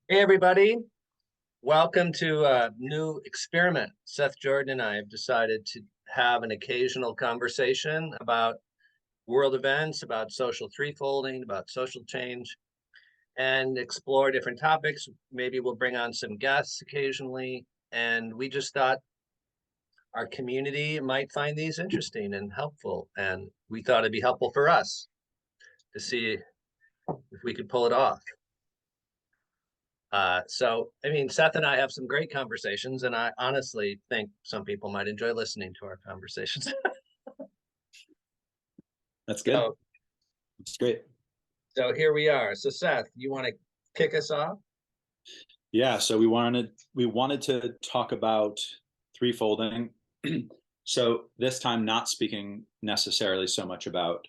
Hey, everybody. Welcome to a new experiment. Seth Jordan and I have decided to have an occasional conversation about world events, about social threefolding, about social change, and explore different topics. Maybe we'll bring on some guests occasionally. And we just thought our community might find these interesting and helpful. And we thought it'd be helpful for us to see if we could pull it off. I mean, Seth and I have some great conversations, and I honestly think some people might enjoy listening to our conversations. That's good. so, That's great. so here we are. So, Seth, you want to kick us off? Yeah, so we wanted to talk about threefolding. So this time not speaking necessarily so much about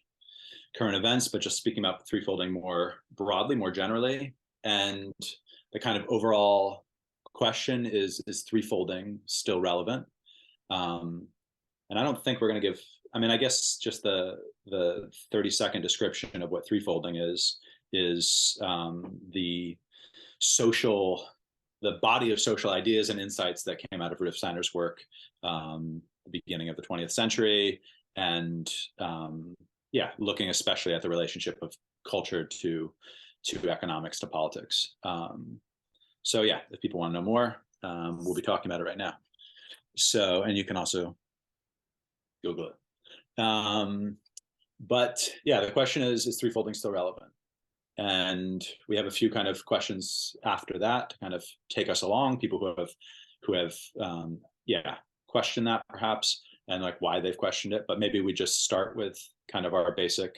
current events, but just speaking about threefolding more broadly, more generally. And the kind of overall question is threefolding still relevant? And I don't think we're going to give, I mean, I guess just the 30-second description of what threefolding is social, the body of social ideas and insights that came out of Rudolf Steiner's work, the beginning of the 20th century, and yeah, looking especially at the relationship of culture to economics to politics. So yeah, if people want to know more, we'll be talking about it right now. So, and you can also Google it. But yeah, the question is threefolding still relevant? And we have a few kind of questions after that to kind of take us along. People who have yeah, questioned that perhaps, and like why they've questioned it. But maybe we just start with kind of our basic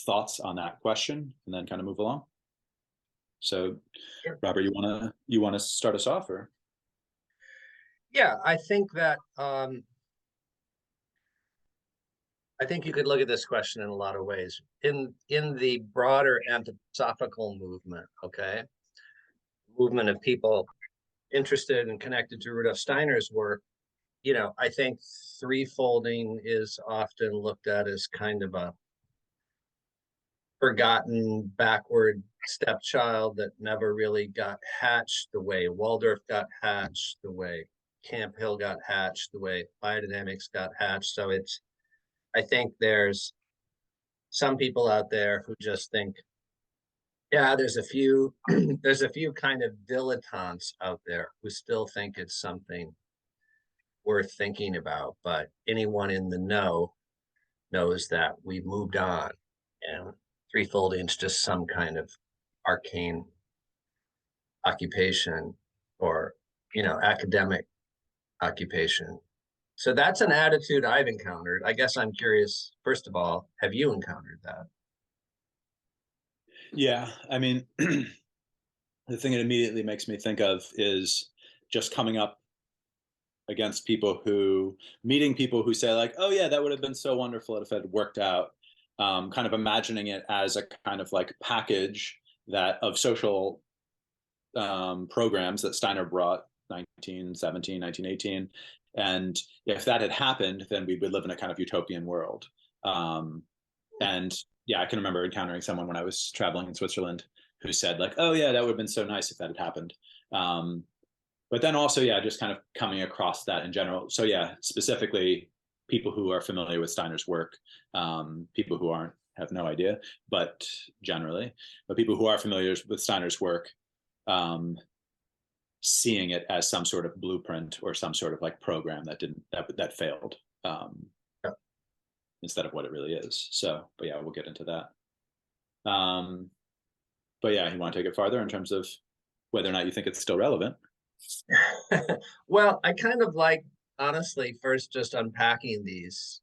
thoughts on that question, and then kind of move along. So, Sure. Robert, you wanna start us off, or? Yeah, I think you could look at this question in a lot of ways. In the broader anthroposophical movement, okay, movement of people interested and connected to Rudolf Steiner's work, I think threefolding is often looked at as kind of a forgotten, backward stepchild that never really got hatched the way Waldorf got hatched, the way Camp Hill got hatched, the way biodynamics got hatched. I think there's some people out there who just think, yeah, there's a few kind of dilettantes out there who still think it's something worth thinking about, but anyone in the know knows that we moved on, and threefolding is just some kind of arcane occupation or academic occupation. So that's an attitude I've encountered. I guess I'm curious, first of all, have you encountered that? Yeah, I mean, the thing it immediately makes me think of is just coming up against meeting people who say like, oh yeah, that would have been so wonderful if it had worked out. Kind of imagining it as a kind of like package that of social programs that Steiner brought 1917, 1918. And if that had happened, then we would live in a kind of utopian world. And yeah, I can remember encountering someone when I was traveling in Switzerland who said like, oh yeah, that would have been so nice if that had happened. But then also, yeah, just kind of coming across that in general. So yeah, specifically people who are familiar with Steiner's work, people who aren't have no idea, but generally, but people who are familiar with Steiner's work, um, seeing it as some sort of blueprint or some sort of like program that failed, Yeah. instead of what it really is. So, but yeah, we'll get into that. But yeah, you want to take it farther in terms of whether or not you think it's still relevant? Well, I kind of like, honestly, first just unpacking these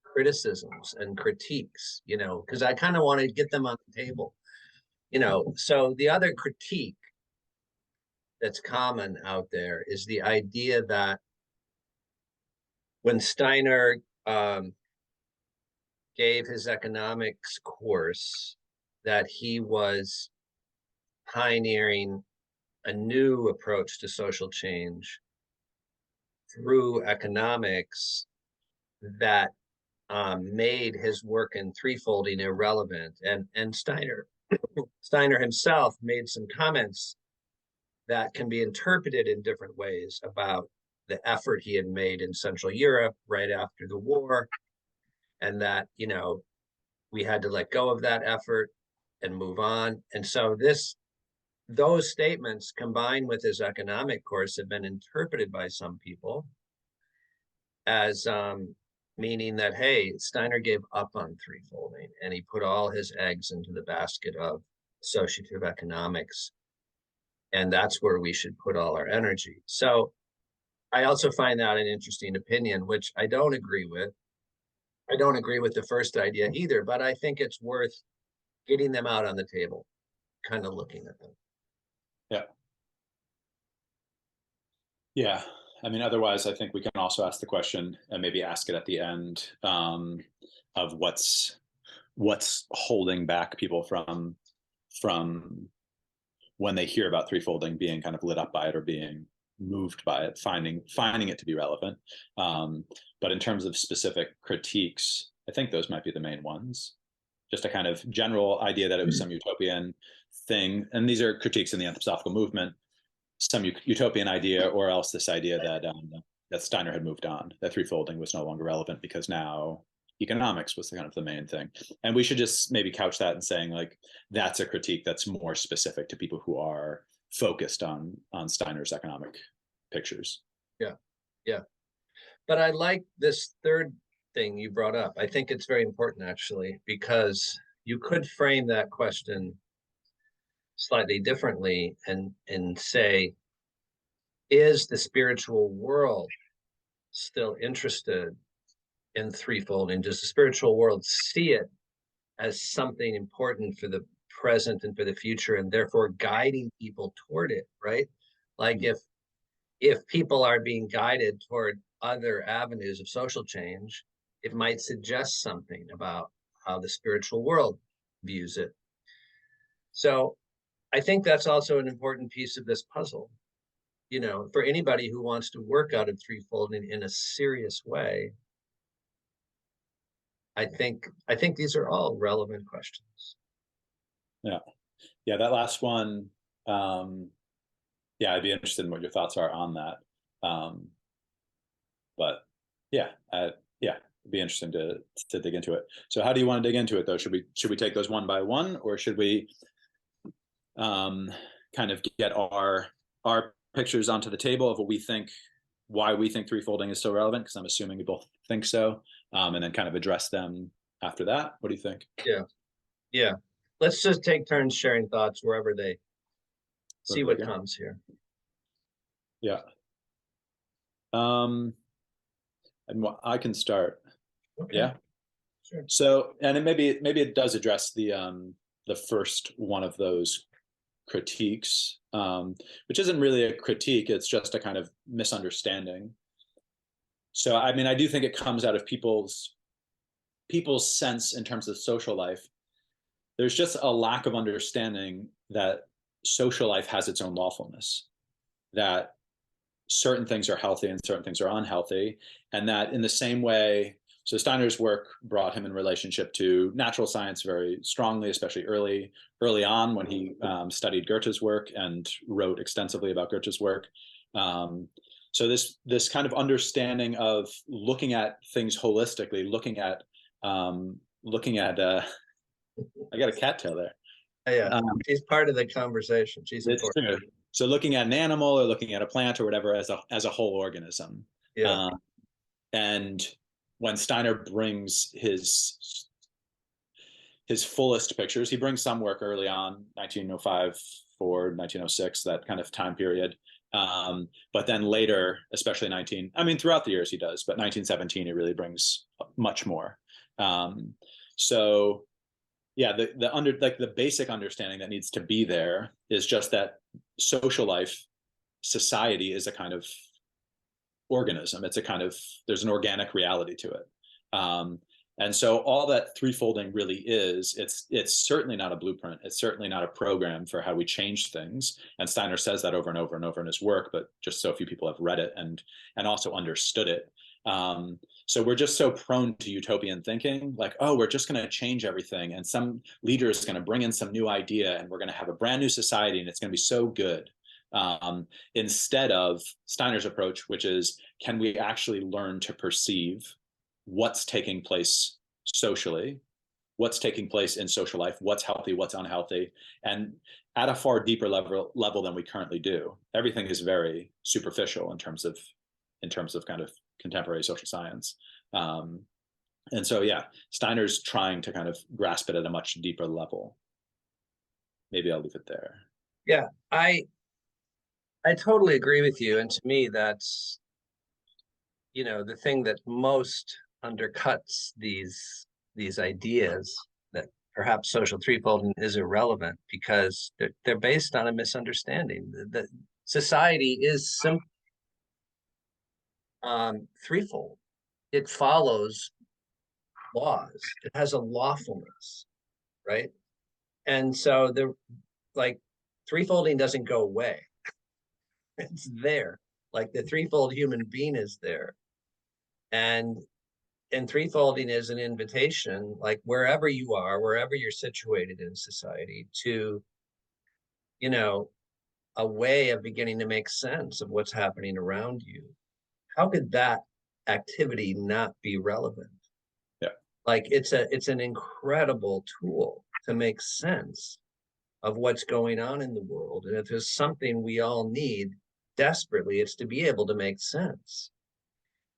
criticisms and critiques, because I kind of want to get them on the table. So the other critique that's common out there is the idea that when Steiner gave his economics course, that he was pioneering a new approach to social change through economics that made his work in threefolding irrelevant. And Steiner Steiner himself made some comments that can be interpreted in different ways about the effort he had made in Central Europe right after the war, and that, we had to let go of that effort and move on. And so those statements combined with his economic course have been interpreted by some people as meaning that, hey, Steiner gave up on threefolding and he put all his eggs into the basket of associative economics. And that's where we should put all our energy. So I also find that an interesting opinion, which I don't agree with. I don't agree with the first idea either, but I think it's worth getting them out on the table, kind of looking at them. Yeah. Yeah. I mean, otherwise, I think we can also ask the question and maybe ask it at the end of what's holding back people from when they hear about threefolding being kind of lit up by it or being moved by it, finding it to be relevant. But in terms of specific critiques, I think those might be the main ones. Just a kind of general idea that it was some utopian thing. And these are critiques in the anthroposophical movement, some utopian idea, or else this idea that Steiner had moved on, that threefolding was no longer relevant because now economics was kind of the main thing. And we should just maybe couch that in saying, like, that's a critique that's more specific to people who are focused on Steiner's economic pictures. Yeah. Yeah. But I like this third thing you brought up. I think it's very important, actually, because you could frame that question slightly differently and say, is the spiritual world still interested in threefolding? Does the spiritual world see it as something important for the present and for the future, and therefore guiding people toward it, right? Like if people are being guided toward other avenues of social change, it might suggest something about how the spiritual world views it. So I think that's also an important piece of this puzzle. For anybody who wants to work out of threefolding in a serious way, I think these are all relevant questions. Yeah. Yeah, that last one, yeah, I'd be interested in what your thoughts are on that. But yeah, yeah, it'd be interesting to dig into it. So how do you want to dig into it, though? Should we take those one by one, or should we kind of get our pictures onto the table of why we think threefolding is so relevant? Because I'm assuming we both think so, and then kind of address them after that. What do you think? Yeah. Let's just take turns sharing thoughts wherever they see what Okay. comes here. Yeah. And I can start. Okay. Yeah. Sure. So, and maybe it does address the first one of those critiques, which isn't really a critique. It's just a kind of misunderstanding. So, I mean, I do think it comes out of people's sense in terms of social life. There's just a lack of understanding that social life has its own lawfulness, that certain things are healthy and certain things are unhealthy, and that in the same way, so Steiner's work brought him in relationship to natural science very strongly, especially early on when he studied Goethe's work and wrote extensively about Goethe's work. So this kind of understanding of looking at things holistically, looking at I got a cattail there. Yeah, she's part of the conversation. She's important. True. So looking at an animal or looking at a plant or whatever as a whole organism. Yeah. And when Steiner brings his fullest pictures, he brings some work early on, 1905 for 1906, that kind of time period. But then later, especially throughout the years he does, but 1917, he really brings much more. So yeah, the basic understanding that needs to be there is just that social life, society is a kind of organism. It's a kind of, there's an organic reality to it. And so all that threefolding really is, it's certainly not a blueprint. It's certainly not a program for how we change things. And Steiner says that over and over and over in his work, but just so few people have read it and also understood it. So we're just so prone to utopian thinking, like, oh, we're just going to change everything, and some leader is going to bring in some new idea, and we're going to have a brand new society, and it's going to be so good. Instead of Steiner's approach, which is, can we actually learn to perceive what's taking place socially, what's taking place in social life, what's healthy, what's unhealthy, and at a far deeper level than we currently do. Everything is very superficial in terms of kind of contemporary social science. And so, yeah, Steiner's trying to kind of grasp it at a much deeper level. Maybe I'll leave it there. Yeah, I totally agree with you. And to me, that's, the thing that most undercuts these ideas that perhaps social threefolding is irrelevant, because they're based on a misunderstanding. The society is threefold. It follows laws. It has a lawfulness, right? And so like threefolding doesn't go away. It's there. Like the threefold human being is there. And threefolding is an invitation, like wherever you are, wherever you're situated in society, to, a way of beginning to make sense of what's happening around you. How could that activity not be relevant? Yeah. Like it's an incredible tool to make sense of what's going on in the world. And if there's something we all need desperately, it's to be able to make sense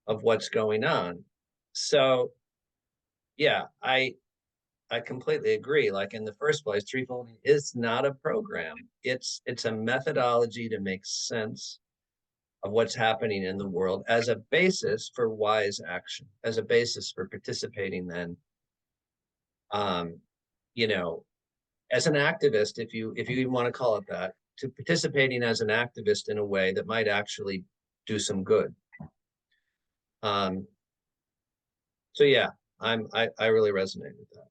of what's going on. So yeah, I completely agree. Like in the first place, threefolding is not a program. It's a methodology to make sense of what's happening in the world as a basis for wise action, as a basis for participating then, um, you know, as an activist, if you even want to call it that, to participating as an activist in a way that might actually do some good. Um, so yeah, I really resonate with that.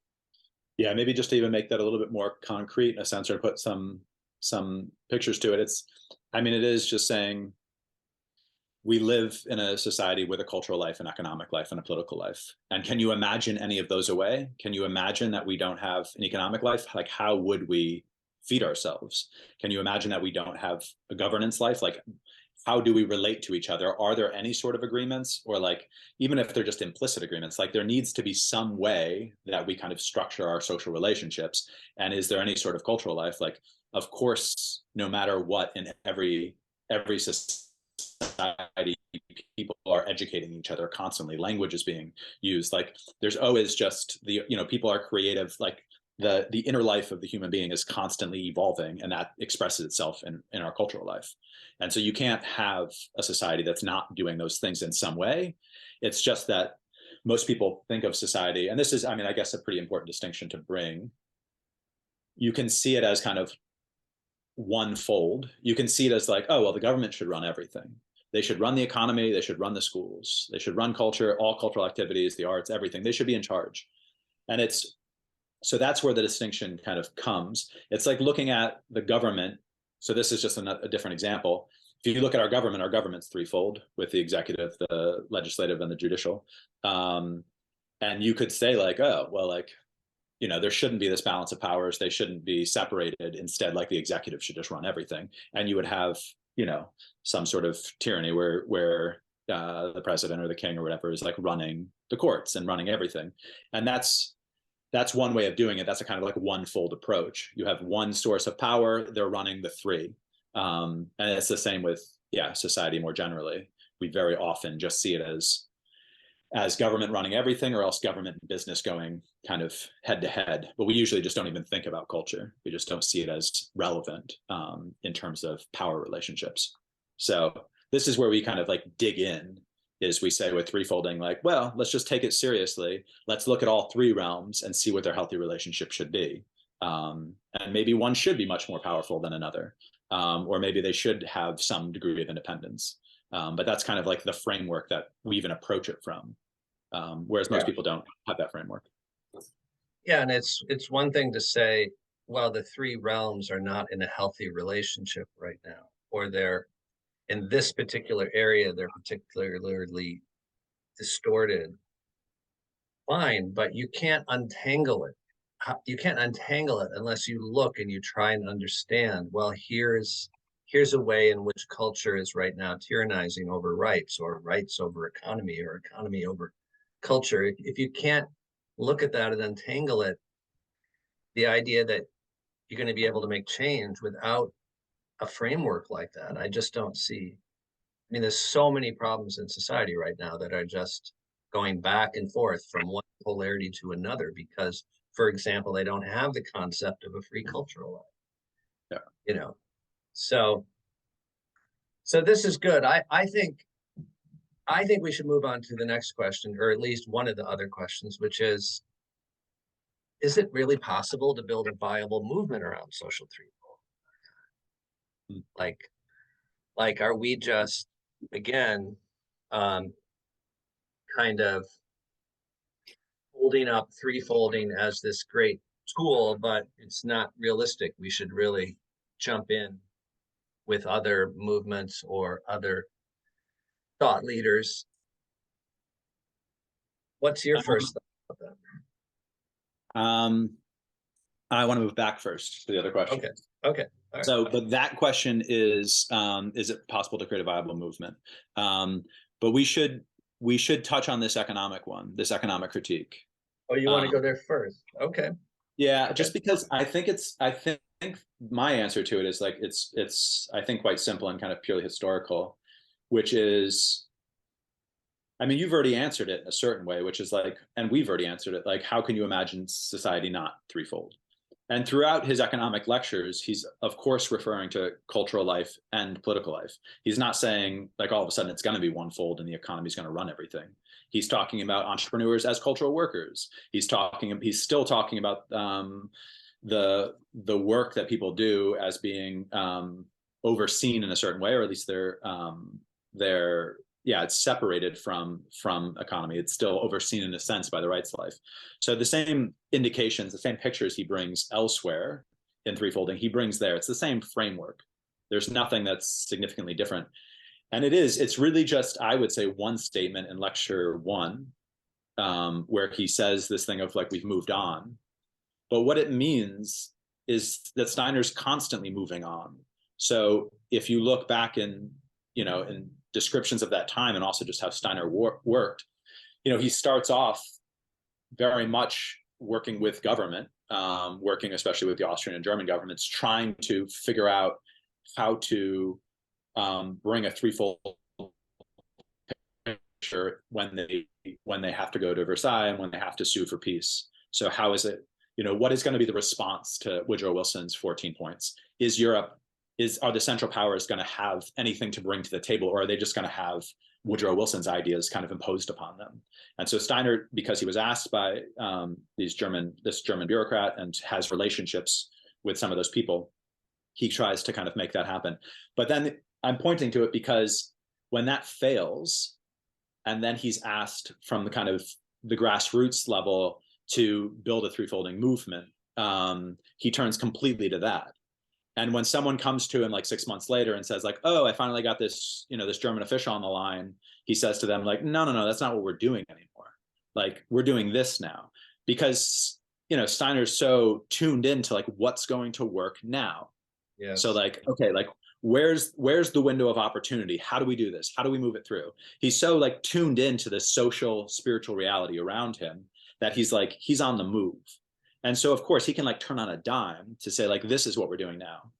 Yeah, maybe just to even make that a little bit more concrete in a sense, or put some pictures to it. It is just saying we live in a society with a cultural life, an economic life, and a political life. And can you imagine any of those away? Can you imagine that we don't have an economic life? Like, how would we feed ourselves? Can you imagine that we don't have a governance life? Like, how do we relate to each other? Are there any sort of agreements? Or like, even if they're just implicit agreements, like there needs to be some way that we kind of structure our social relationships. And is there any sort of cultural life? Like, of course, no matter what, in every society, people are educating each other constantly. Language is being used. Like there's always just people are creative. Like the inner life of the human being is constantly evolving, and that expresses itself in our cultural life. And so you can't have a society that's not doing those things in some way. It's just that most people think of society, and this is, I guess, a pretty important distinction to bring. You can see it as kind of one fold. You can see it as like, oh, well, the government should run everything. They should run the economy. They should run the schools. They should run culture, all cultural activities, the arts, everything. They should be in charge. And so that's where the distinction kind of comes. It's like looking at the government. So this is just a different example. If you look at our government's threefold, with the executive, the legislative, and the judicial. And you could say like, oh, well, like, there shouldn't be this balance of powers. They shouldn't be separated. Instead, like the executive should just run everything. And you would have, some sort of tyranny where the president or the king or whatever is like running the courts and running everything. And that's one way of doing it. That's a kind of like one fold approach. You have one source of power. They're running the three. And it's the same with, society more generally. We very often just see it as government running everything, or else government and business going kind of head to head. But we usually just don't even think about culture. We just don't see it as relevant in terms of power relationships. So this is where we kind of like dig in, is we say with threefolding, like, well, let's just take it seriously. Let's look at all three realms and see what their healthy relationship should be. And maybe one should be much more powerful than another, or maybe they should have some degree of independence. But that's kind of like the framework that we even approach it from. Whereas most people don't have that framework. Yeah, and it's one thing to say, well, the three realms are not in a healthy relationship right now, or they're in this particular area, they're particularly distorted, fine, but you can't untangle it. You can't untangle it unless you look and you try and understand, well, here's a way in which culture is right now tyrannizing over rights, or rights over economy, or economy over culture. If you can't look at that and untangle it, the idea that you're going to be able to make change without a framework like that, I just don't see. I mean, there's so many problems in society right now that are just going back and forth from one polarity to another because, for example, they don't have the concept of a free cultural life. Yeah. You know, so this is good. I think we should move on to the next question, or at least one of the other questions, which is it really possible to build a viable movement around social threefold? Mm. Like, are we just, again, kind of holding up threefolding as this great tool, but it's not realistic? We should really jump in with other movements or other thought leaders. What's your first thought about I want to move back first to the other that? question. Okay. All right. So, but that question is it possible to create a viable movement? But we should touch on this economic one, this economic critique. Oh, you want to go there first? Okay. Yeah, Okay. just because I think my answer to it is like it's I think quite simple and kind of purely historical, which is, I mean, you've already answered it in a certain way, which is like, and we've already answered it, like, how can you imagine society not threefold? And throughout his economic lectures, he's of course referring to cultural life and political life. He's not saying like all of a sudden it's going to be one fold and the economy is going to run everything. He's talking about entrepreneurs as cultural workers. He's still talking about the work that people do as being overseen in a certain way, or at least they're yeah, it's separated from economy. It's still overseen in a sense by the rights life. So the same indications, the same pictures he brings elsewhere in threefolding, he brings there. It's the same framework. There's nothing that's significantly different. And it's really just, I would say, one statement in lecture one, where he says this thing of like, we've moved on. But what it means is that Steiner's constantly moving on. So if you look back in descriptions of that time, and also just how Steiner worked, he starts off very much working with government, working especially with the Austrian and German governments, trying to figure out how to bring a threefold picture when they have to go to Versailles and when they have to sue for peace. So how is it, what is going to be the response to Woodrow Wilson's 14 points? Are the Central Powers going to have anything to bring to the table, or are they just going to have Woodrow Wilson's ideas kind of imposed upon them? And so Steiner, because he was asked by this German bureaucrat and has relationships with some of those people, he tries to kind of make that happen. But then I'm pointing to it because when that fails, and then he's asked from the kind of the grassroots level to build a threefolding movement, he turns completely to that. And when someone comes to him like 6 months later and says like, oh, I finally got this, this German official on the line, he says to them like, no, that's not what we're doing anymore. Like, we're doing this now. Because, Steiner's so tuned into like what's going to work now. Yeah. So like, okay, like where's the window of opportunity? How do we do this? How do we move it through? He's so like tuned into this social, spiritual reality around him that he's on the move. And so, of course, he can like turn on a dime to say like, this is what we're doing now.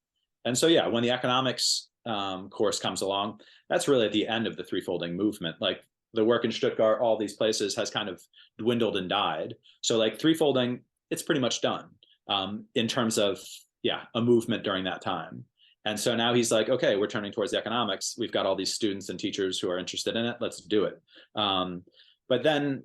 And so, yeah, when the economics course comes along, that's really at the end of the threefolding movement. Like the work in Stuttgart, all these places has kind of dwindled and died. So like threefolding, it's pretty much done in terms of, a movement during that time. And so now he's like, okay, we're turning towards the economics. We've got all these students and teachers who are interested in it. Let's do it. But then,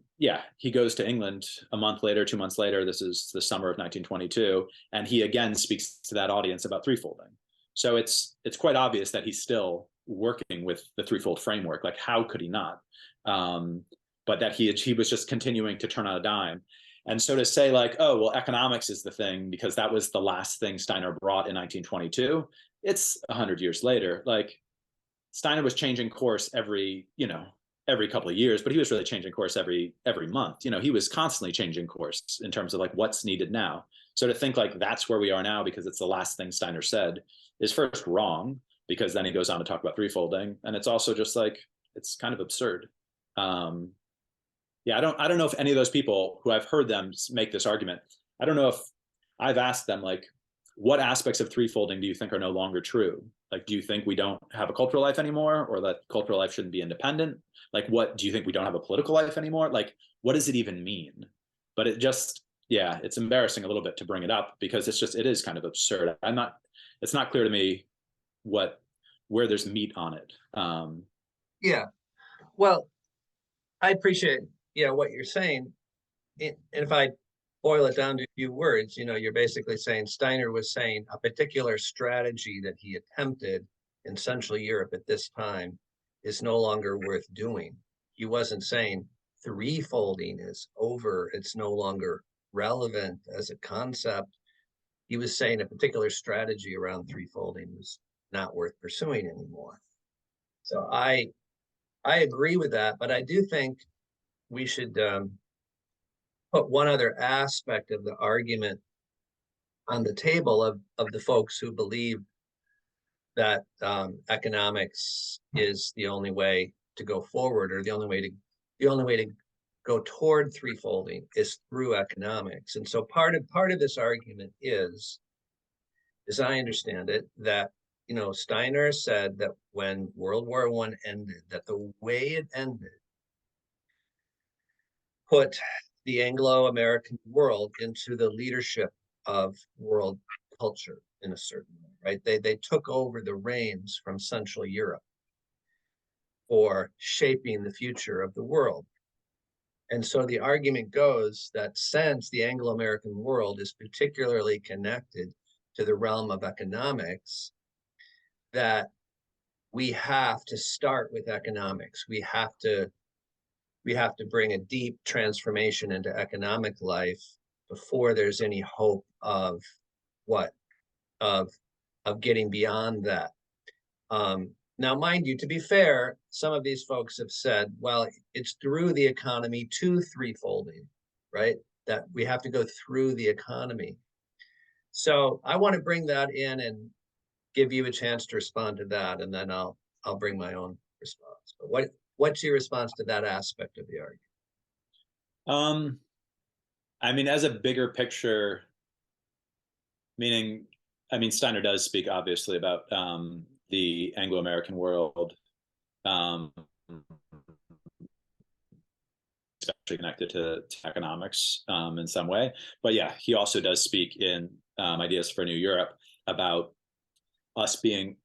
he goes to England a month later, 2 months later. This is the summer of 1922. And he again speaks to that audience about threefolding. So it's quite obvious that he's still working with the threefold framework. Like, how could he not? But that he was just continuing to turn on a dime. And so to say like, oh, well, economics is the thing because that was the last thing Steiner brought in 1922. It's 100 years later. Like, Steiner was changing course every every couple of years, but he was really changing course every month. You know, he was constantly changing course in terms of like what's needed now. So to think like that's where we are now because it's the last thing Steiner said is first wrong, because then he goes on to talk about threefolding, and it's also just like it's kind of absurd. Yeah, I don't know if any of those people who I've heard them make this argument, I don't know if I've asked them like, what aspects of threefolding do you think are no longer true? Like, do you think we don't have a cultural life anymore, or that cultural life shouldn't be independent? Like, what do you think we don't have a political life anymore? Like, what does it even mean? But it just, yeah, it's embarrassing a little bit to bring it up because it is kind of absurd. It's not clear to me where there's meat on it. Yeah. Well, I appreciate, what you're saying. And if I boil it down to a few words, you're basically saying Steiner was saying a particular strategy that he attempted in Central Europe at this time is no longer worth doing. He wasn't saying threefolding is over, it's no longer relevant as a concept. He was saying a particular strategy around threefolding was not worth pursuing anymore. So I agree with that, but I do think we should put one other aspect of the argument on the table of the folks who believe that economics is the only way to go forward, or the only way to go toward threefolding is through economics. And so part of this argument is, as I understand it, that Steiner said that when World War I ended, that the way it ended put the Anglo-American world into the leadership of world culture in a certain way, right? They took over the reins from Central Europe for shaping the future of the world. And so the argument goes that since the Anglo-American world is particularly connected to the realm of economics, that we have to start with economics. We have to bring a deep transformation into economic life before there's any hope of getting beyond that. Now, mind you, to be fair, some of these folks have said, well, it's through the economy to threefolding, right? That we have to go through the economy. So I want to bring that in and give you a chance to respond to that, and then I'll bring my own response. But what's your response to that aspect of the argument? I mean, as a bigger picture, Steiner does speak obviously about the Anglo-American world, especially connected to economics in some way. But yeah, he also does speak in Ideas for New Europe about us being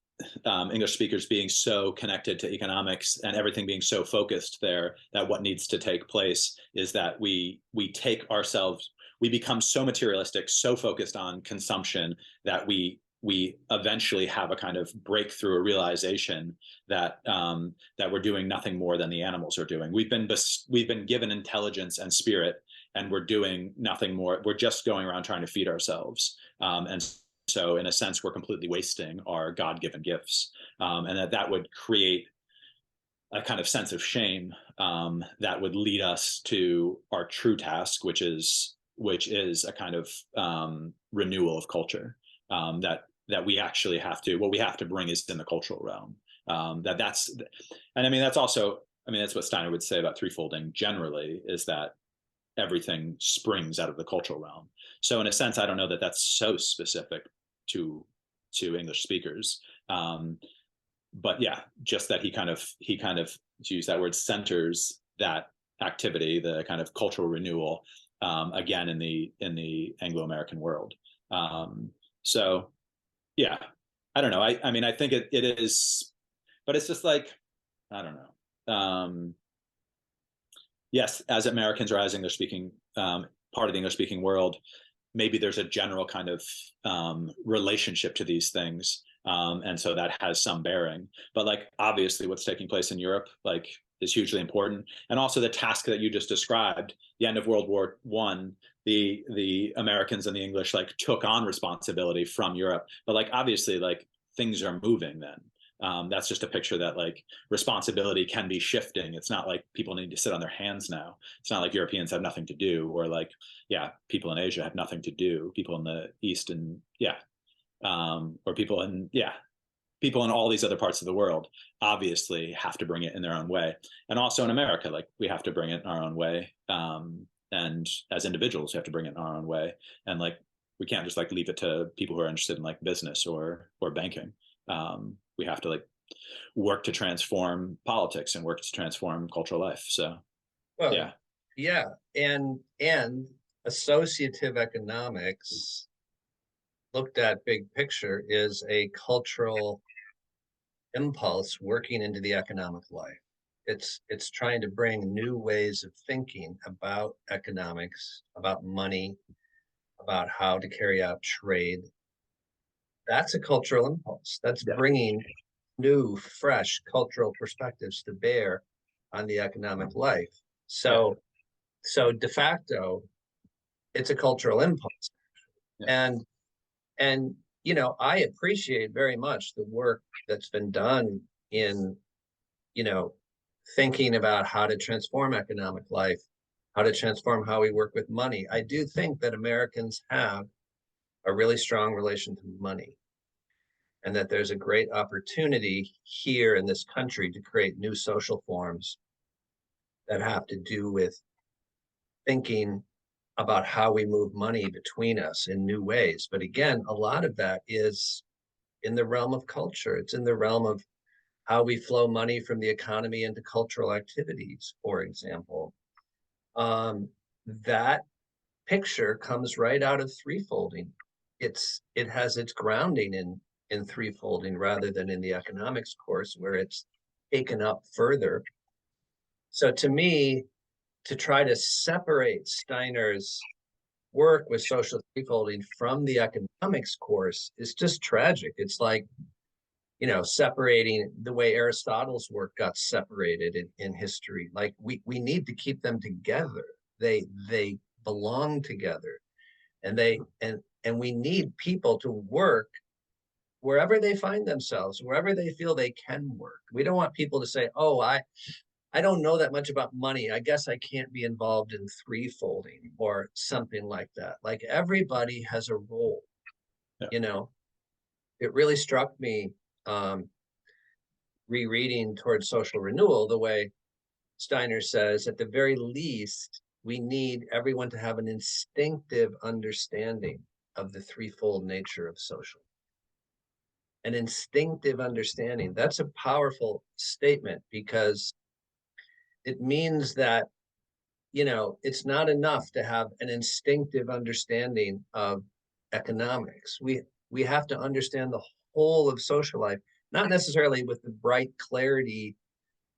English speakers being so connected to economics and everything being so focused there, that what needs to take place is that we become so materialistic, so focused on consumption, that we eventually have a kind of breakthrough, a realization that we're doing nothing more than the animals are doing. We've been given intelligence and spirit, and we're doing nothing more. We're just going around trying to feed ourselves, and so in a sense, we're completely wasting our God-given gifts, and that would create a kind of sense of shame that would lead us to our true task, which is a kind of renewal of culture. That we actually what we have to bring is in the cultural realm. That's what Steiner would say about threefolding generally, is that everything springs out of the cultural realm. So in a sense, I don't know that that's so specific to English speakers. But yeah, just that he kind of, to use that word, centers that activity, the kind of cultural renewal, again, in the Anglo-American world. So yeah, I don't know. I think it is, but it's just like, I don't know. Yes, as Americans or as English speaking, part of the English speaking world, maybe there's a general kind of relationship to these things. And so that has some bearing, but like, obviously what's taking place in Europe, like, is hugely important. And also the task that you just described, the end of World War I, the Americans and the English like took on responsibility from Europe, but like, obviously, like, things are moving then. That's just a picture that like responsibility can be shifting. It's not like people need to sit on their hands now. It's not like Europeans have nothing to do, or like, yeah, people in Asia have nothing to do. People in the East and or people in all these other parts of the world obviously have to bring it in their own way. And also in America, like we have to bring it in our own way. And as individuals, we have to bring it in our own way. And like, we can't just like leave it to people who are interested in like business or banking. We have to like work to transform politics and work to transform cultural life. So, Well, yeah. yeah. And associative economics, looked at big picture, is a cultural impulse working into the economic life. It's trying to bring new ways of thinking about economics, about money, about how to carry out trade. That's a cultural impulse. That's Yeah. bringing new, fresh cultural perspectives to bear on the economic life. So, so de facto, it's a cultural impulse. Yeah. And you know, I appreciate very much the work that's been done in, you know, thinking about how to transform economic life, how to transform how we work with money. I do think that Americans have a really strong relation to money, and that there's a great opportunity here in this country to create new social forms that have to do with thinking about how we move money between us in new ways. But again, a lot of that is in the realm of culture. It's in the realm of how we flow money from the economy into cultural activities, for example. That picture comes right out of threefolding. It has its grounding in threefolding rather than in the economics course, where it's taken up further. So to me, to try to separate Steiner's work with social threefolding from the economics course is just tragic. It's like, you know, separating the way Aristotle's work got separated in history. Like we need to keep them together. They belong together, and and we need people to work wherever they find themselves, wherever they feel they can work. We don't want people to say, "Oh, I don't know that much about money. I guess I can't be involved in threefolding," or something like that. Like everybody has a role, Yeah. you know. It really struck me, um, rereading Towards Social Renewal, the way Steiner says, at the very least, we need everyone to have an instinctive understanding of the threefold nature of social. An instinctive understanding. That's a powerful statement, because it means that, you know, it's not enough to have an instinctive understanding of economics. We have to understand the whole of social life, not necessarily with the bright clarity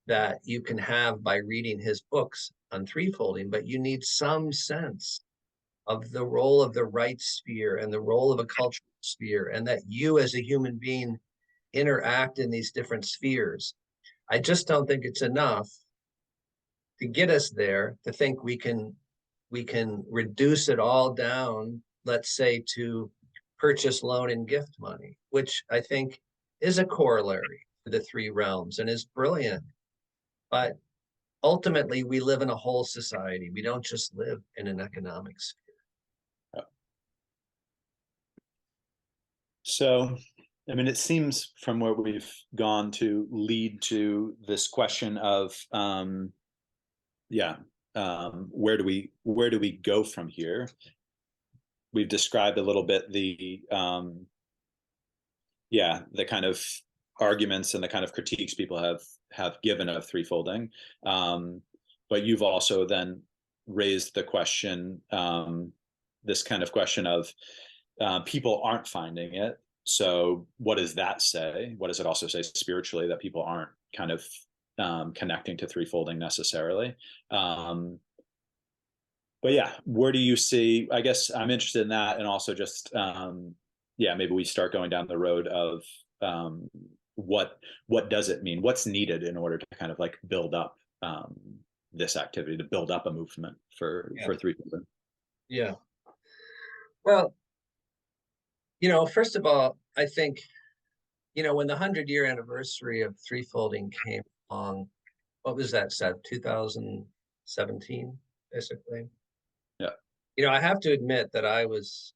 that you can have by reading his books on threefolding, but you need some sense of the role of the right sphere and the role of a cultural sphere, and that you as a human being interact in these different spheres. I just don't think it's enough to get us there to think we can reduce it all down, let's say, to purchase, loan, and gift money, which I think is a corollary to the three realms and is brilliant. But ultimately, we live in a whole society. We don't just live in an economic sphere. So, I mean, it seems from where we've gone to lead to this question of, where do we go from here? We've described a little bit the kind of arguments and the kind of critiques people have given of threefolding, but you've also then raised the question, this kind of question of, people aren't finding it. So what does that say? What does it also say spiritually, that people aren't kind of connecting to threefolding necessarily? But yeah, where do you see, I guess I'm interested in that. And also just, maybe we start going down the road of, what does it mean? What's needed in order to kind of like build up, this activity, to build up a movement for threefolding? Yeah. Well, you know, first of all, I think when the 100-year anniversary of threefolding came along, what was that, Seth? 2017, basically. Yeah. I have to admit that I was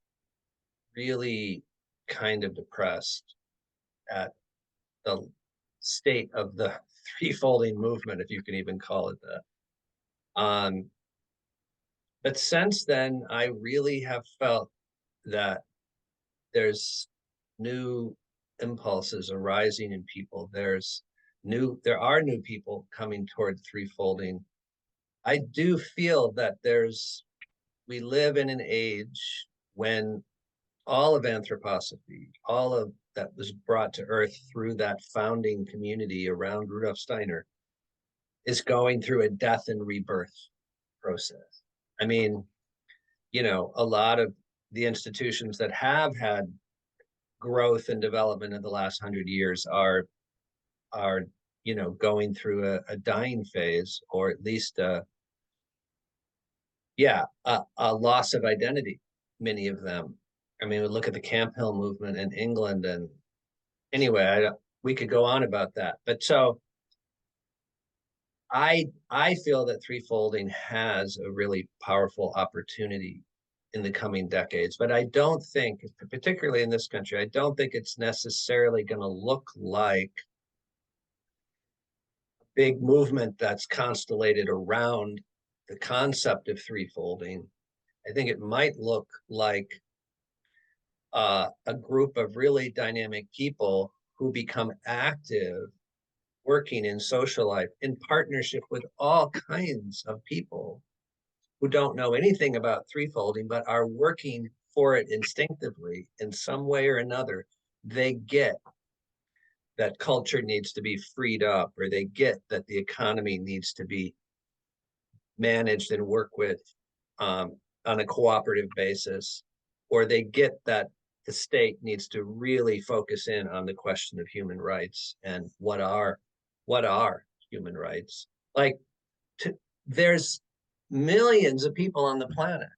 really kind of depressed at the state of the threefolding movement, if you can even call it that. But since then, I really have felt that there's new impulses arising in people. There are new people coming toward threefolding. I do feel that we live in an age when all of anthroposophy, all of that was brought to earth through that founding community around Rudolf Steiner, is going through a death and rebirth process. I mean, a lot of the institutions that have had growth and development in the last 100 years are going through a dying phase, or at least a loss of identity. Many of them. I mean, we look at the Camp Hill movement in England, and anyway, we could go on about that. But so I feel that threefolding has a really powerful opportunity in the coming decades. But I don't think, particularly in this country, I don't think it's necessarily going to look like a big movement that's constellated around the concept of threefolding. I think it might look like a group of really dynamic people who become active working in social life in partnership with all kinds of people who don't know anything about threefolding, but are working for it instinctively in some way or another. They get that culture needs to be freed up, or they get that the economy needs to be managed and work with on a cooperative basis, or they get that the state needs to really focus in on the question of human rights and what are human rights. Like, there's millions of people on the planet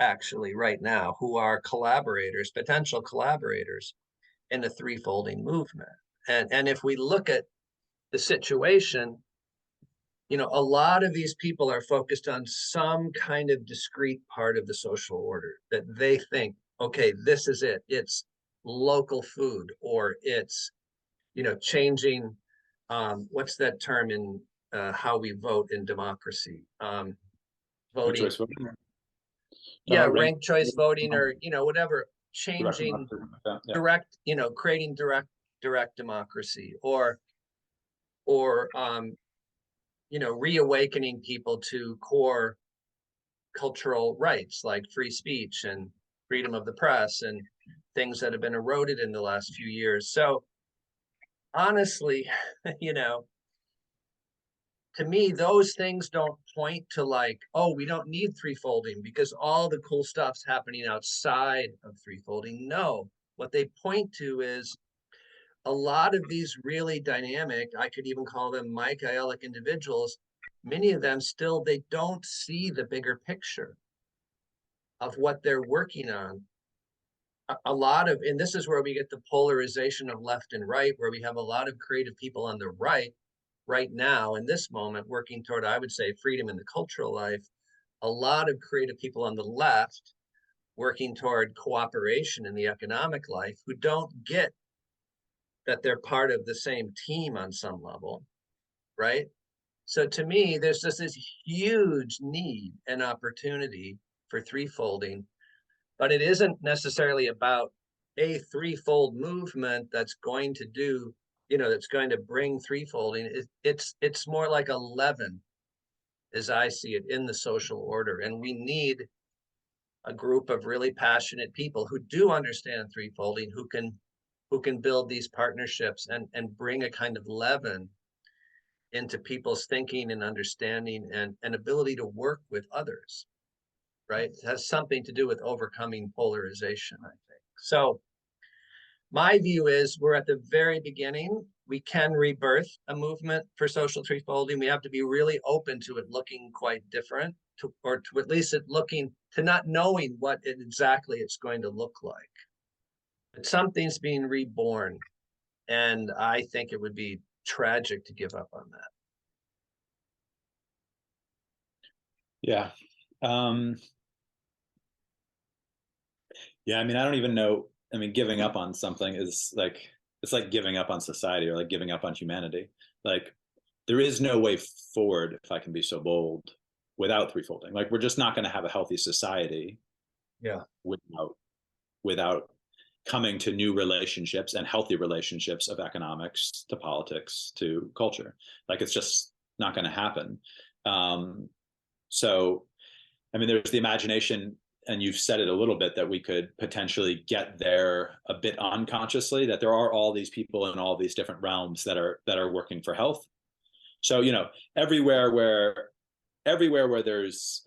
actually right now who are collaborators, potential collaborators in the threefolding movement. And if we look at the situation, a lot of these people are focused on some kind of discrete part of the social order that they think, okay, this is it. It's local food, or it's, changing, what's that term in how we vote in democracy? Ranked Voting. choice voting. Yeah, Ranked ranked choice voting, or, whatever, direct changing democracy, yeah. direct, creating direct democracy, or reawakening people to core cultural rights like free speech and freedom of the press, and things that have been eroded in the last few years. So honestly, to me, those things don't point to like, oh, we don't need threefolding because all the cool stuff's happening outside of threefolding. No, what they point to is a lot of these really dynamic, I could even call them Michaelic individuals, many of them still, they don't see the bigger picture of what they're working on. A lot of, and this is where we get the polarization of left and right, where we have a lot of creative people on the right now in this moment working toward, I would say, freedom in the cultural life. A lot of creative people on the left working toward cooperation in the economic life, who don't get that they're part of the same team on some level, right? So to me, there's just this huge need and opportunity for threefolding, but it isn't necessarily about a threefold movement that's going to do, that's going to bring threefolding. It's more like a leaven, as I see it, in the social order. And we need a group of really passionate people who do understand threefolding, who can build these partnerships and bring a kind of leaven into people's thinking and understanding, and ability to work with others, right? It has something to do with overcoming polarization, I think. So my view is we're at the very beginning. We can rebirth a movement for social threefolding. We have to be really open to it looking quite different, or to at least it looking, to not knowing what exactly it's going to look like. But something's being reborn. And I think it would be tragic to give up on that. Yeah. Um, yeah, I mean, I don't even know. I mean, giving up on something is like, it's like giving up on society or like giving up on humanity. Like, there is no way forward, if I can be so bold, without threefolding. Like, we're just not going to have a healthy society Yeah. without coming to new relationships and healthy relationships of economics to politics to culture. Like, it's just not going to happen. Um, so, I mean, there's the imagination, and you've said it a little bit, that we could potentially get there a bit unconsciously, that there are all these people in all these different realms that are working for health. So, you know, everywhere where where there's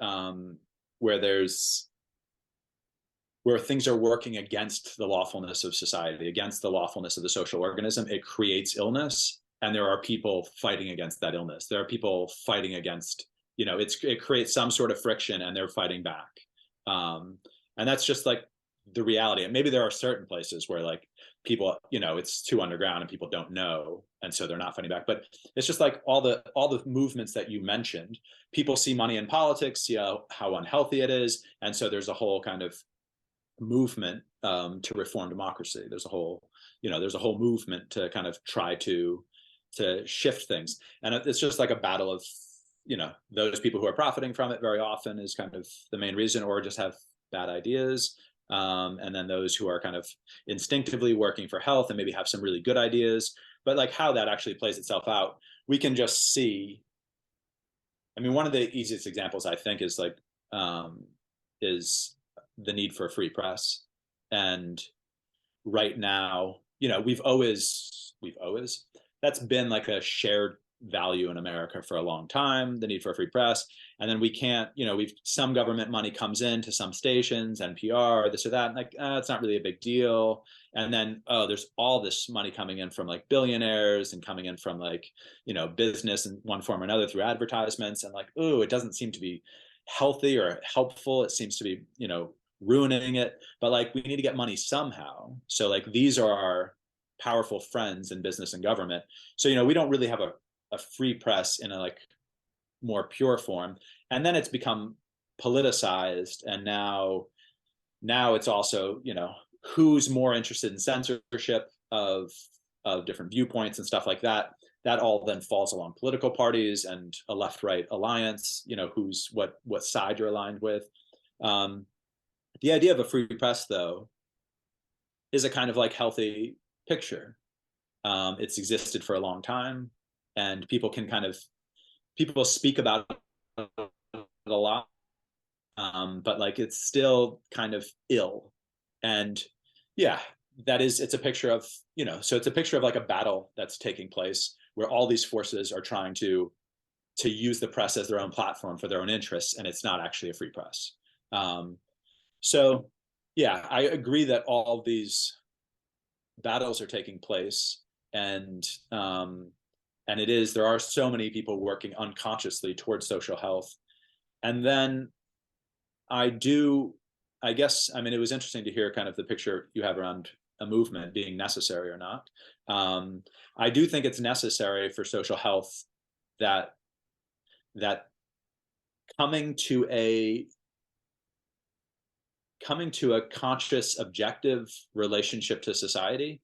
where things are working against the lawfulness of society, against the lawfulness of the social organism, it creates illness. And there are people fighting against that illness. There are people fighting against, you know, it creates some sort of friction and they're fighting back. And that's just like the reality. And maybe there are certain places where like people, you know, it's too underground and people don't know. And so they're not fighting back. But it's just like all the movements that you mentioned, people see money in politics, see how unhealthy it is. And so there's a whole kind of movement to reform democracy. There's a whole, you know, there's a whole movement to kind of try to shift things, and it's just like a battle of, you know, those people who are profiting from it very often is kind of the main reason, or just have bad ideas, and then those who are kind of instinctively working for health and maybe have some really good ideas, but like how that actually plays itself out, we can just see. I mean, one of the easiest examples I think is like is the need for a free press. And right now, you know, we've always that's been like a shared value in America for a long time, the need for a free press. And then we can't, you know, we've some government money comes in to some stations, NPR, this or that, and like it's not really a big deal. And then there's all this money coming in from like billionaires and coming in from like, you know, business in one form or another through advertisements, and like, it doesn't seem to be healthy or helpful. It seems to be, you know, ruining it. But like, we need to get money somehow. So like, these are our powerful friends in business and government. So, you know, we don't really have a free press in a like more pure form. And then it's become politicized. And now it's also, you know, who's more interested in censorship of different viewpoints and stuff like that. That all then falls along political parties and a left-right alliance, you know, who's what side you're aligned with. The idea of a free press, though, is a kind of like healthy picture. It's existed for a long time, and people speak about it a lot, but like it's still kind of ill. And yeah, it's a picture of, you know, so it's a picture of like a battle that's taking place where all these forces are trying to use the press as their own platform for their own interests, and it's not actually a free press. So yeah, I agree that all of these battles are taking place, and there are so many people working unconsciously towards social health. And then I guess, I mean, it was interesting to hear kind of the picture you have around a movement being necessary or not. I do think it's necessary for social health that that coming to a conscious, objective relationship to society,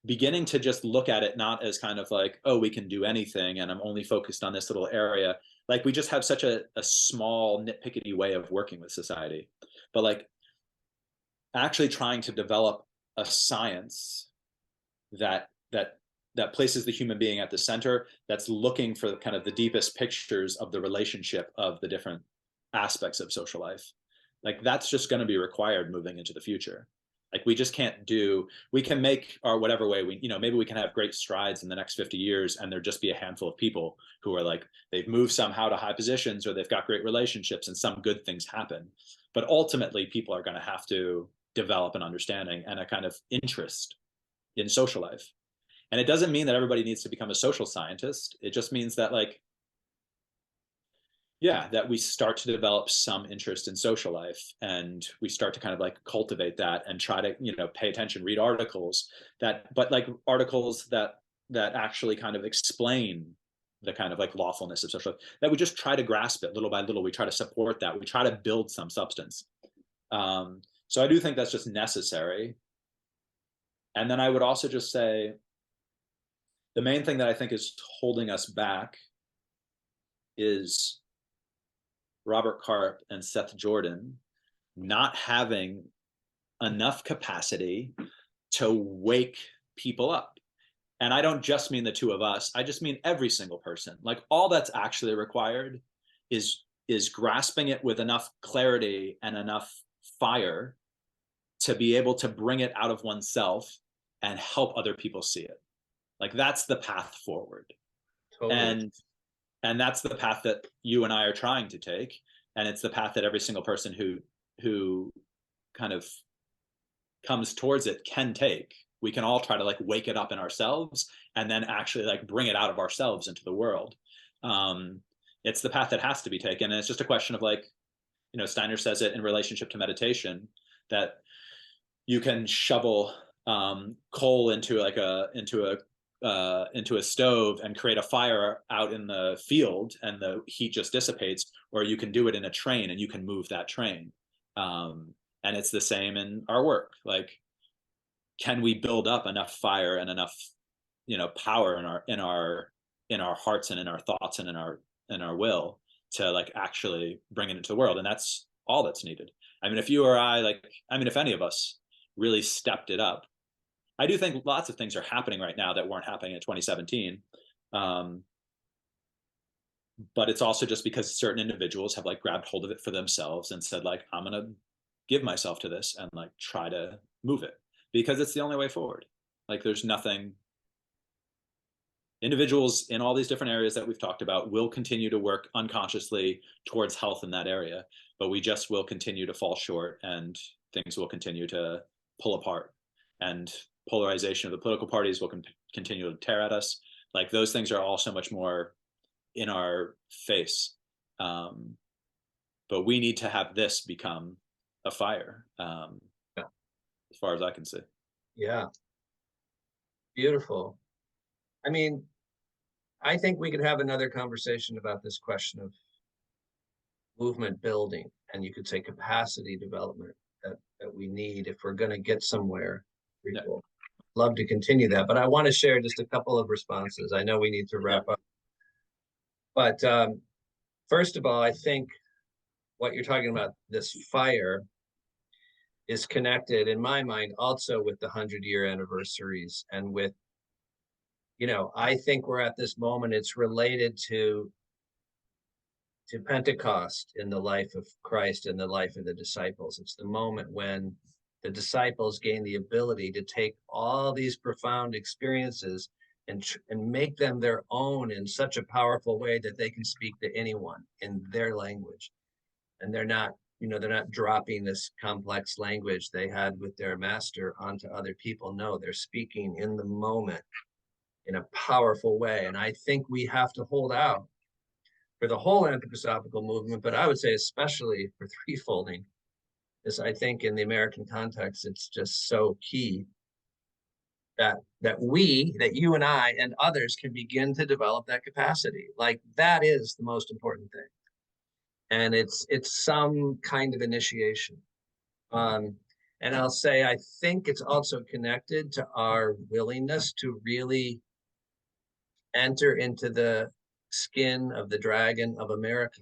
beginning to just look at it not as kind of like, oh, we can do anything and I'm only focused on this little area. Like, we just have such a small, nitpicky way of working with society. But like, actually trying to develop a science that places the human being at the center, that's looking for kind of the deepest pictures of the relationship of the different aspects of social life. Like, that's just going to be required moving into the future. Like, we just can't we can make our whatever way we, you know, maybe we can have great strides in the next 50 years and there just be a handful of people who are like, they've moved somehow to high positions or they've got great relationships and some good things happen. But ultimately, people are going to have to develop an understanding and a kind of interest in social life. And it doesn't mean that everybody needs to become a social scientist. It just means that like, yeah, that we start to develop some interest in social life, and we start to kind of like cultivate that and try to, pay attention, read articles but like articles that actually kind of explain the kind of like lawfulness of social life, that we just try to grasp it little by little. We try to support that. We try to build some substance. So I do think that's just necessary. And then I would also just say the main thing that I think is holding us back is Robert Karp and Seth Jordan not having enough capacity to wake people up. And I don't just mean the two of us, I just mean every single person. Like, all that's actually required is grasping it with enough clarity and enough fire to be able to bring it out of oneself and help other people see it. Like, that's the path forward. Totally. And that's the path that you and I are trying to take, and it's the path that every single person who kind of comes towards it can take. We can all try to like wake it up in ourselves and then actually like bring it out of ourselves into the world. It's the path that has to be taken, and it's just a question of like, Steiner says it in relationship to meditation, that you can shovel coal into a stove and create a fire out in the field, and the heat just dissipates, or you can do it in a train and you can move that train. And it's the same in our work. Like, can we build up enough fire and enough, power in our hearts and in our thoughts and in our will to like actually bring it into the world? And that's all that's needed. I mean, if you or I, if any of us really stepped it up, I do think lots of things are happening right now that weren't happening in 2017. But it's also just because certain individuals have like grabbed hold of it for themselves and said like, I'm going to give myself to this and like try to move it, because it's the only way forward. Like, there's nothing. Individuals in all these different areas that we've talked about will continue to work unconsciously towards health in that area, but we just will continue to fall short, and things will continue to pull apart, and polarization of the political parties will continue to tear at us. Like, those things are all so much more in our face. But we need to have this become a fire, Yeah. as far as I can see. Yeah. Beautiful. I mean, I think we could have another conversation about this question of movement building, and you could say capacity development that we need if we're going to get somewhere. Yeah. Love to continue that, but I want to share just a couple of responses. I know we need to wrap up, but first of all, I think what you're talking about, this fire, is connected in my mind also with the 100-year anniversaries, and with, I think we're at this moment, it's related to Pentecost in the life of Christ and the life of the disciples. It's the moment when the disciples gain the ability to take all these profound experiences and make them their own in such a powerful way that they can speak to anyone in their language. And they're not dropping this complex language they had with their master onto other people. No, they're speaking in the moment in a powerful way. And I think we have to hold out for the whole anthroposophical movement, but I would say especially for threefolding, is I think in the American context, it's just so key that you and I and others can begin to develop that capacity. Like, that is the most important thing. And it's some kind of initiation. And I'll say, I think it's also connected to our willingness to really enter into the skin of the dragon of America.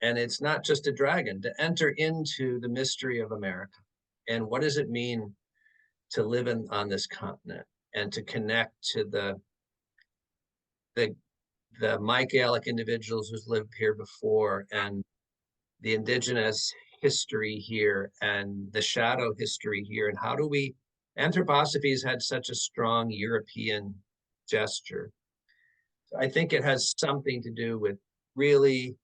And it's not just a dragon, to enter into the mystery of America. And what does it mean to live on this continent, and to connect to the Michaelic individuals who's lived here before, and the indigenous history here, and the shadow history here. And how do we, anthroposophy's had such a strong European gesture. So I think it has something to do with really,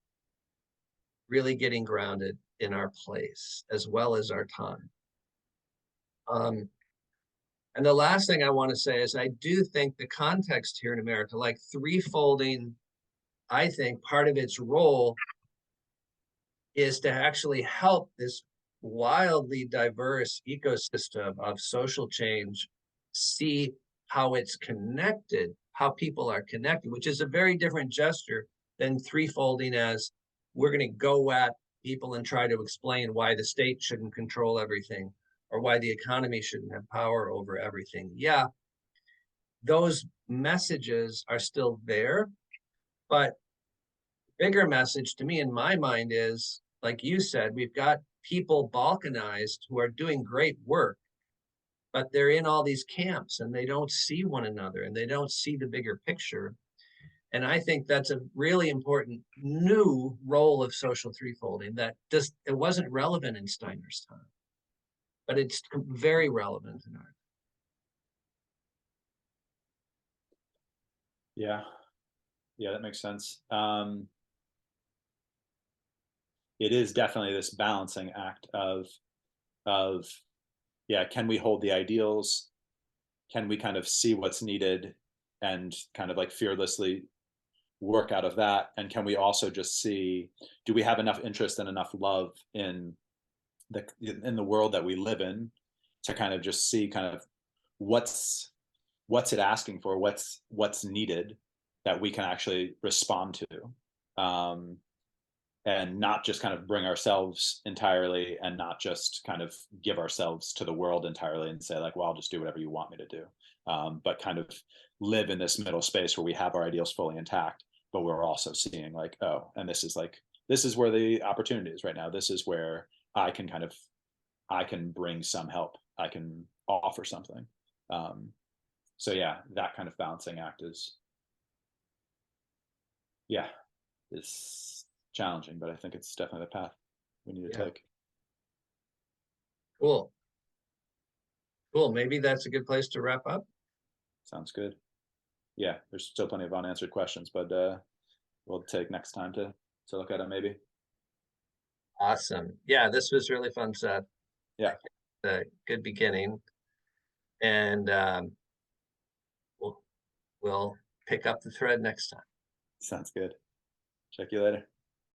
really getting grounded in our place as well as our time. And the last thing I want to say is, I do think the context here in America, like threefolding, I think part of its role is to actually help this wildly diverse ecosystem of social change see how it's connected, how people are connected, which is a very different gesture than threefolding as we're going to go at people and try to explain why the state shouldn't control everything or why the economy shouldn't have power over everything. Yeah, those messages are still there, but bigger message to me in my mind is, like you said, we've got people balkanized who are doing great work, but they're in all these camps and they don't see one another and they don't see the bigger picture. And I think that's a really important new role of social threefolding that just it wasn't relevant in Steiner's time, but it's very relevant in our. Yeah, yeah, that makes sense. It is definitely this balancing act of yeah, can we hold the ideals? Can we kind of see what's needed and kind of like fearlessly work out of that? And can we also just see, do we have enough interest and enough love in the world that we live in to kind of just see kind of what's it asking for, what's needed that we can actually respond to, and not just kind of bring ourselves entirely and not just kind of give ourselves to the world entirely and say like, well, I'll just do whatever you want me to do, but kind of live in this middle space where we have our ideals fully intact, but we're also seeing like, oh, and this is where the opportunity is right now. This is where I can bring some help. I can offer something. So yeah, that kind of balancing act yeah, is challenging, but I think it's definitely the path we need to take. Cool. Cool. Maybe that's a good place to wrap up. Sounds good. Yeah, there's still plenty of unanswered questions, but we'll take next time to look at it maybe. Awesome. Yeah, this was really fun, Seth. Yeah, A good beginning. And we'll pick up the thread next time. sounds good. Check you later.